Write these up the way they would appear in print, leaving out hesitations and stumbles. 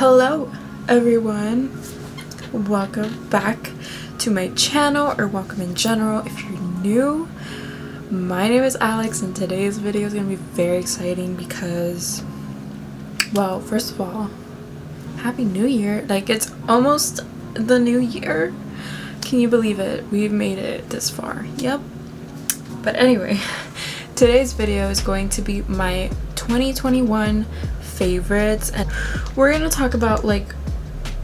Hello everyone, welcome back to my channel, or welcome in general if you're new. My name is Alex and today's video is going to be very exciting because, well, first of all, Happy New Year. Like, it's almost the new year. Can you believe it? We've made it this far. Yep. But anyway, today's video is going to be my 2021 favorites, and we're gonna talk about like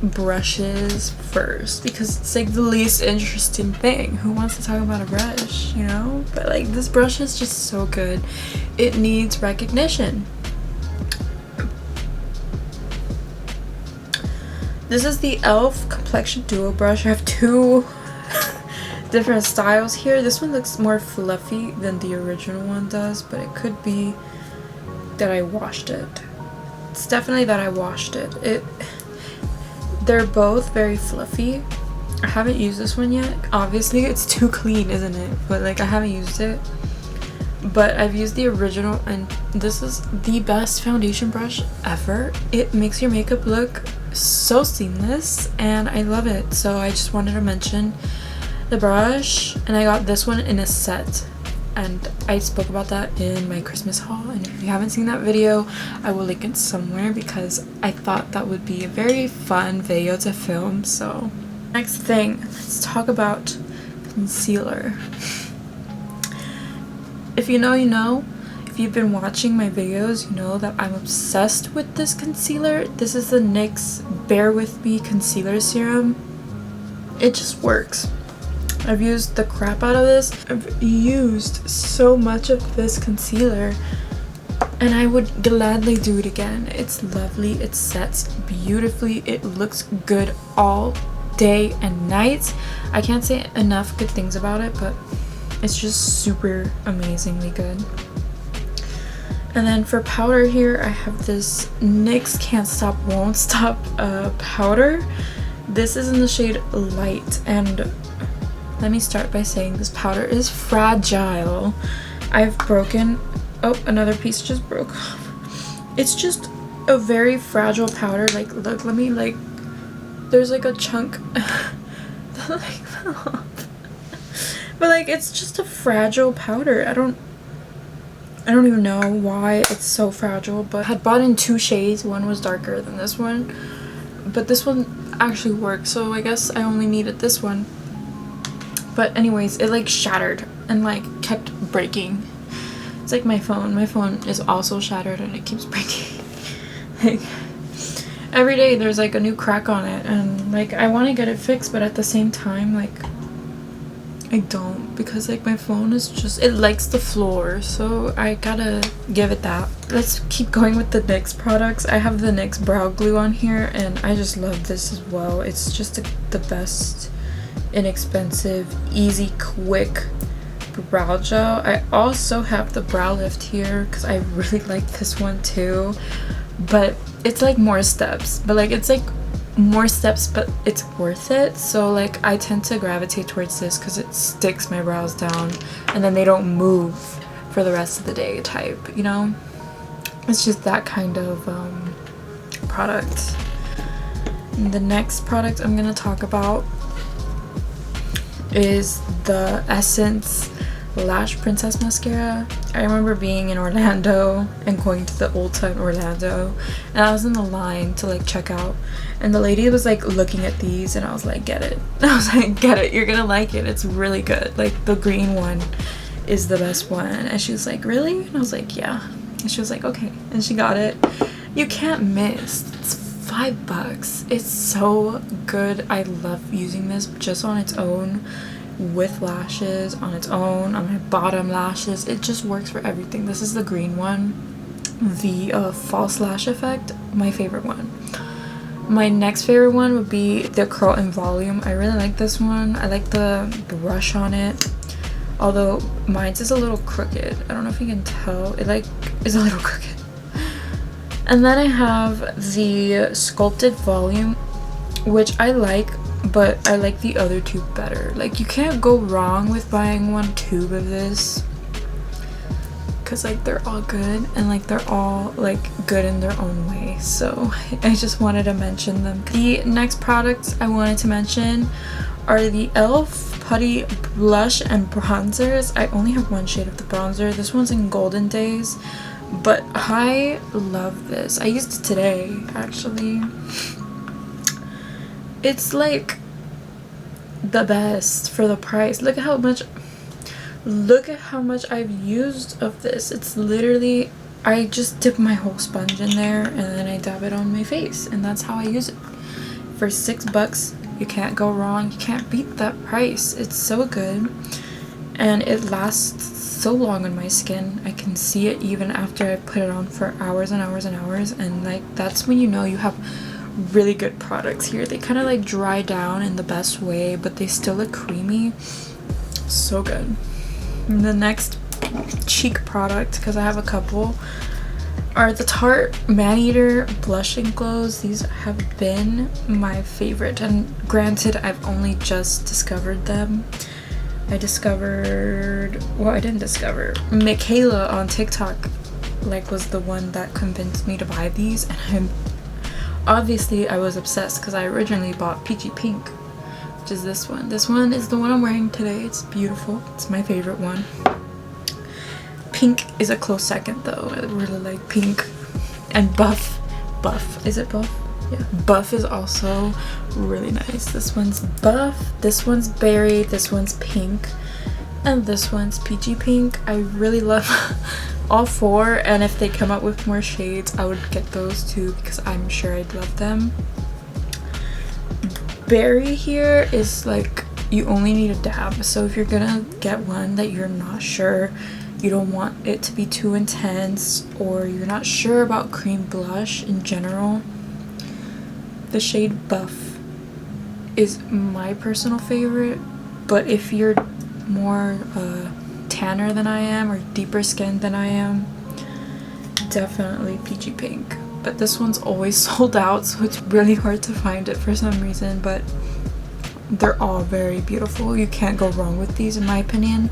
brushes first because it's like the least interesting thing. Who wants to talk about a brush, you know? But like, this brush is just so good. It needs recognition. This is the E.L.F complexion duo brush. I have two different styles here. This one looks more fluffy than the original one does, but it could be that I washed it. It's definitely that I washed it. They're both very fluffy. I haven't used this one yet. Obviously it's too clean, isn't it? But like, I haven't used it. But I've used the original, and this is the best foundation brush ever. It makes your makeup look so seamless and I love it. So I just wanted to mention the brush, and I got this one in a set. And I spoke about that in my Christmas haul, and if you haven't seen that video, I will link it somewhere because I thought that would be a very fun video to film. So next thing, let's talk about concealer. If you know, you know. If you've been watching my videos, you know that I'm obsessed with this concealer. This is the NYX Bear With Me Concealer Serum. It just works. I've used the crap out of this. I've used so much of this concealer and I would gladly do it again. It's lovely. It sets beautifully. It looks good all day and night. I can't say enough good things about it, but it's just super amazingly good. And then for powder here, I have this NYX Can't Stop Won't Stop powder. This is in the shade Light, and let me start by saying this powder is fragile. I've broken... Oh, another piece just broke off. It's just a very fragile powder. Like, look, let me, like... There's, like, a chunk that, like, fell off. But, like, it's just a fragile powder. I don't even know why it's so fragile, but I had bought in two shades. One was darker than this one. But this one actually worked, so I guess I only needed this one. But anyways, it like shattered and like kept breaking. It's like my phone. My phone is also shattered and it keeps breaking. Like, every day there's like a new crack on it, and like I want to get it fixed, but at the same time, like, I don't, because like my phone is just, it likes the floor, so I gotta give it that. Let's keep going with the NYX products. I have the NYX brow glue on here, and I just love this as well. It's just the best inexpensive, easy, quick brow gel. I also have the brow lift here because I really like this one too, but it's like more steps, but like it's like more steps, but it's worth it. So like I tend to gravitate towards this because it sticks my brows down and then they don't move for the rest of the day type, you know? It's just that kind of product. And the next product I'm gonna talk about is the Essence Lash Princess Mascara. I remember being in Orlando and going to the Ulta in Orlando, and I was in the line to like check out, and the lady was like looking at these, and I was like, get it. I was like, get it, you're gonna like it, it's really good. Like, the green one is the best one. And she was like, really? And I was like, yeah. And she was like, okay. And she got it. You can't miss. It's $5. It's so good. I love using this just on its own, with lashes, on its own, on my bottom lashes. It just works for everything. This is the green one, the false lash effect, my favorite one. My next favorite one would be the Curl and Volume. I really like this one. I like the brush on it, although mine's is a little crooked. I don't know if you can tell. It like is a little crooked. And then I have the Sculpted Volume, which I like, but I like the other two better. Like, you can't go wrong with buying one tube of this because like they're all good, and like they're all like good in their own way, so I just wanted to mention them. The next products I wanted to mention are the E.L.F. Putty Blush and Bronzers. I only have one shade of the bronzer. This one's in Golden Days, but I love this. I used it today, actually. It's like the best for the price. Look at how much I've used of this. It's literally, I just dip my whole sponge in there and then I dab it on my face, and that's how I use it. For $6, you can't go wrong. You can't beat that price. It's so good, and it lasts so long on my skin. I can see it even after I put it on for hours and hours and hours, and like that's when you know you have really good products here. They kind of like dry down in the best way, but they still look creamy. So good. And the next cheek product, because I have a couple, are the Tarte Man-Eater Blushing Glows. These have been my favorite, and granted I've only just discovered them. I didn't discover, Michaela on TikTok like was the one that convinced me to buy these, and obviously I was obsessed because I originally bought Peachy Pink, which is this one. This one is the one I'm wearing today. It's beautiful. It's my favorite one. Pink is a close second though. I really like pink. And Buff. Is it Buff? Yeah. Buff is also really nice. This one's Buff. This one's Berry. This one's Pink. And this one's Peachy Pink. I really love all four, and if they come up with more shades I would get those too because I'm sure I'd love them. Berry here is like you only need a dab, so if you're gonna get one that you're not sure, you don't want it to be too intense, or you're not sure about cream blush in general, the shade Buff is my personal favorite. But if you're more tanner than I am or deeper skinned than I am, definitely Peachy Pink. But this one's always sold out, so it's really hard to find it for some reason, but they're all very beautiful. You can't go wrong with these in my opinion.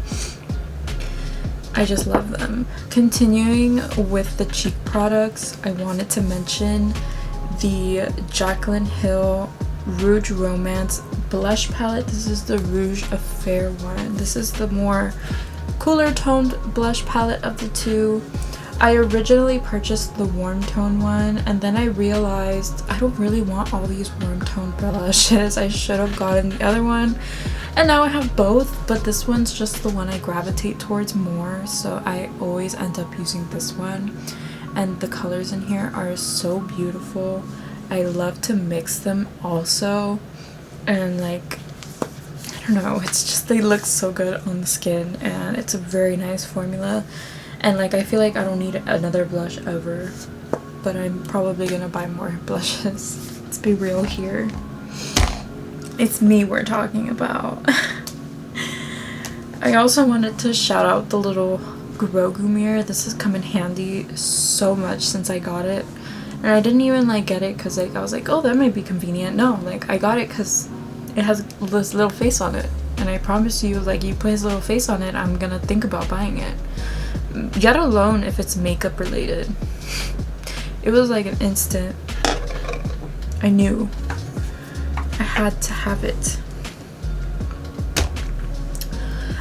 I just love them. Continuing with the cheek products, I wanted to mention the Jaclyn Hill Rouge Romance blush palette. This is the Rouge Affair one. This is the more cooler toned blush palette of the two. I originally purchased the warm tone one, and then I realized I don't really want all these warm tone blushes. I should have gotten the other one, and now I have both, but this one's just the one I gravitate towards more, so I always end up using this one. And the colors in here are so beautiful. I love to mix them also, and like, I don't know, it's just they look so good on the skin, and it's a very nice formula. And like I feel like I don't need another blush ever, but I'm probably gonna buy more blushes. Let's be real here. It's me we're talking about. I also wanted to shout out the little Grogu mirror. This has come in handy so much since I got it. And I didn't even like get it because like I was like, oh, that might be convenient. No, like I got it because it has this little face on it. And I promise you, like you put his little face on it, I'm gonna think about buying it. Yet alone if it's makeup related. It was like an instant. I knew I had to have it.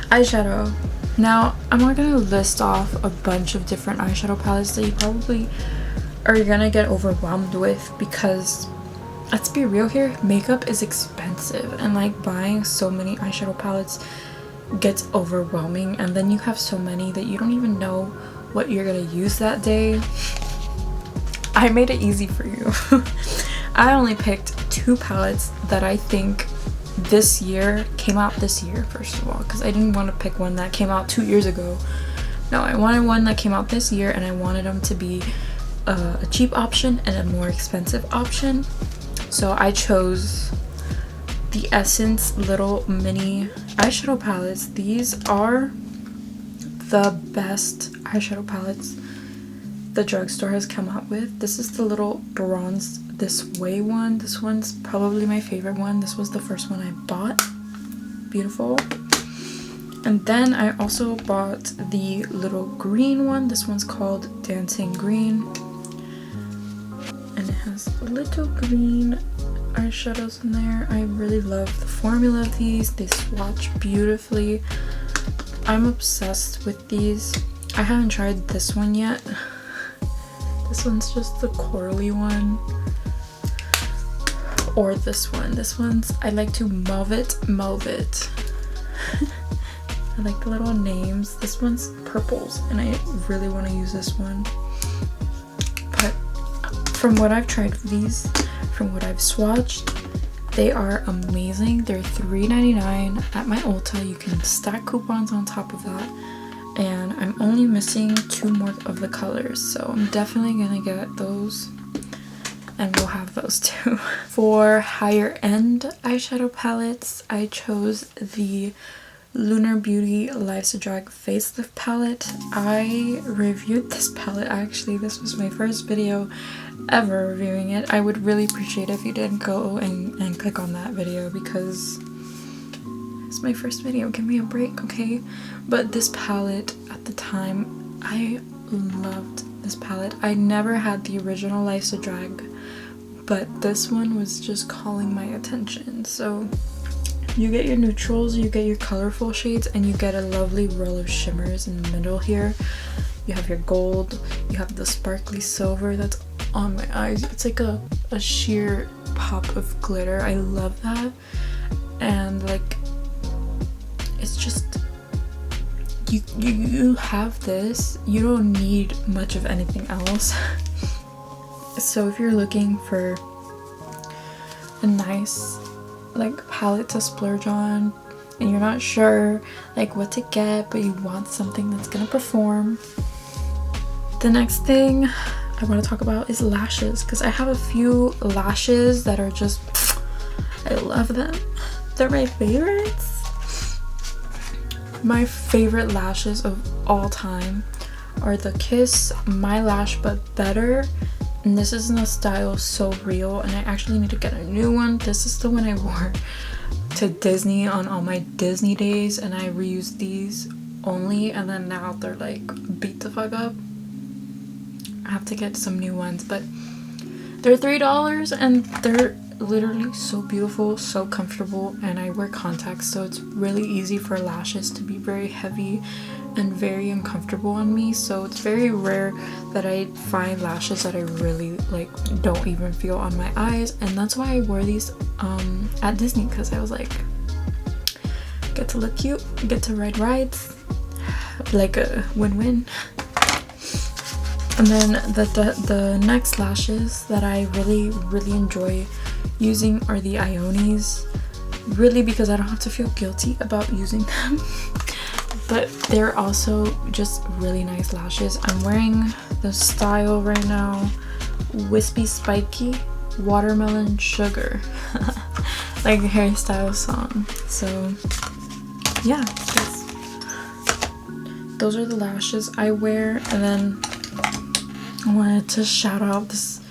Eyeshadow. Now I'm not gonna list off a bunch of different eyeshadow palettes that you probably are gonna get overwhelmed with, because let's be real here, makeup is expensive, and like buying so many eyeshadow palettes gets overwhelming, and then you have so many that you don't even know what you're gonna use that day. I made it easy for you. I only picked 2 palettes that I think this year came out this year, first of all, because I didn't want to pick one that came out 2 years ago. No, I wanted one that came out this year, and I wanted them to be a cheap option and a more expensive option. So I chose the Essence little mini eyeshadow palettes. These are the best eyeshadow palettes the Drugstore has come out with. This is the little Bronze This Way one. This one's probably my favorite one. This was the first one I bought. Beautiful. And then I also bought the little green one. This one's called Dancing Green. And it has little green eyeshadows in there. I really love the formula of these. They swatch beautifully. I'm obsessed with these. I haven't tried this one yet. This one's just the corally one. Or this one. This one's, I like to mauve it. I like the little names. This one's purples and I really want to use this one. But from what I've tried for these, from what I've swatched, they are amazing. They're $3.99 at my Ulta. You can stack coupons on top of that. And I'm only missing 2 more of the colors. So I'm definitely gonna get those. And we'll have those too. For higher end eyeshadow palettes, I chose the Lunar Beauty Life's a Drag Facelift palette. I reviewed this palette actually. This was my first video ever reviewing it. I would really appreciate if you did go and click on that video because it's my first video. Give me a break, okay? But this palette at the time, I loved this palette. I never had the original Life's a Drag, but this one was just calling my attention. So you get your neutrals, you get your colorful shades, and you get a lovely row of shimmers in the middle here. You have your gold, you have the sparkly silver that's on my eyes. It's like a sheer pop of glitter. I love that. And like, it's just, you have this, you don't need much of anything else. So if you're looking for a nice like palette to splurge on and you're not sure like what to get but you want something that's gonna perform, the next thing I want to talk about is lashes, because I have a few lashes that are just, I love them. They're my favorites. My favorite lashes of all time are the Kiss My Lash But Better. And this is in the style So Real, and I actually need to get a new one. This is the one I wore to Disney on all my Disney days, and I reused these only, and then now they're like beat the fuck up. I have to get some new ones, but they're $3 and they're literally so beautiful, so comfortable, and I wear contacts, so it's really easy for lashes to be very heavy and very uncomfortable on me. So it's very rare that I find lashes that I really like don't even feel on my eyes, and that's why I wore these at Disney, because I was like, get to look cute, get to ride rides, like a win-win. And then the next lashes that I really enjoy using are the Ionis, really because I don't have to feel guilty about using them. But they're also just really nice lashes. I'm wearing the style right now, Wispy Spiky Watermelon Sugar, like a hairstyle song. So yeah, those are the lashes I wear. And then I wanted to shout out this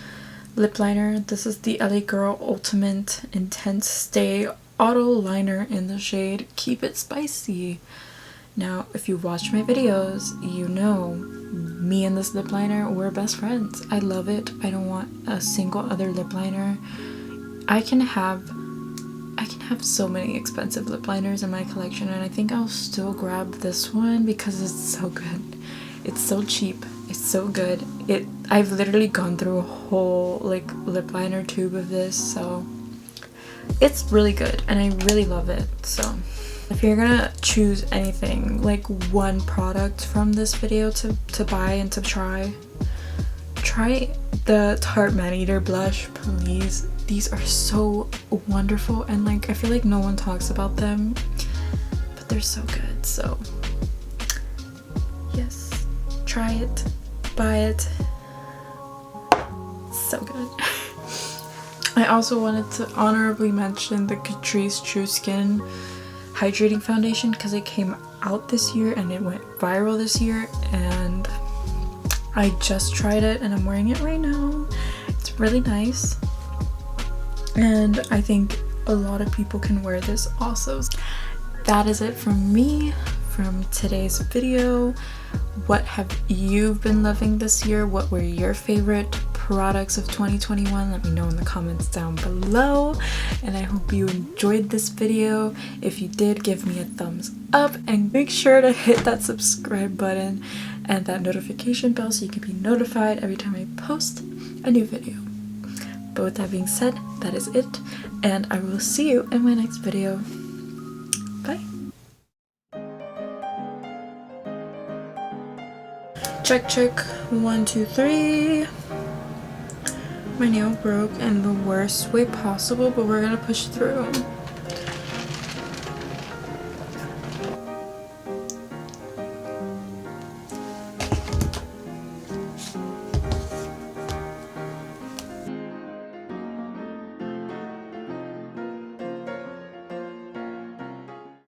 lip liner. This is the LA Girl Ultimate Intense Stay Auto Liner in the shade Keep It Spicy. Now, if you've watched my videos, you know me and this lip liner, we're best friends. I love it. I don't want a single other lip liner. I can have so many expensive lip liners in my collection, and I think I'll still grab this one because it's so good. It's so cheap. It's so good. I've literally gone through a whole like lip liner tube of this, so it's really good and I really love it. So if you're gonna choose anything, like one product from this video to buy and to try the Tarte Maneater blush, please. These are so wonderful, and like I feel like no one talks about them, but they're so good. So yes, try it, buy it. So good. I also wanted to honorably mention the Catrice True Skin Hydrating Foundation because it came out this year and it went viral this year, and I just tried it and I'm wearing it right now. It's really nice, and I think a lot of people can wear this also. That is it from me from today's video. What have you been loving this year? What were your favorite products of 2021? Let me know in the comments down below, and I hope you enjoyed this video. If you did, give me a thumbs up and make sure to hit that subscribe button and that notification bell so you can be notified every time I post a new video. But with that being said, that is it, and I will see you in my next video. Bye. Check, check, 1, 2, 3. My nail broke in the worst way possible, but we're gonna push through.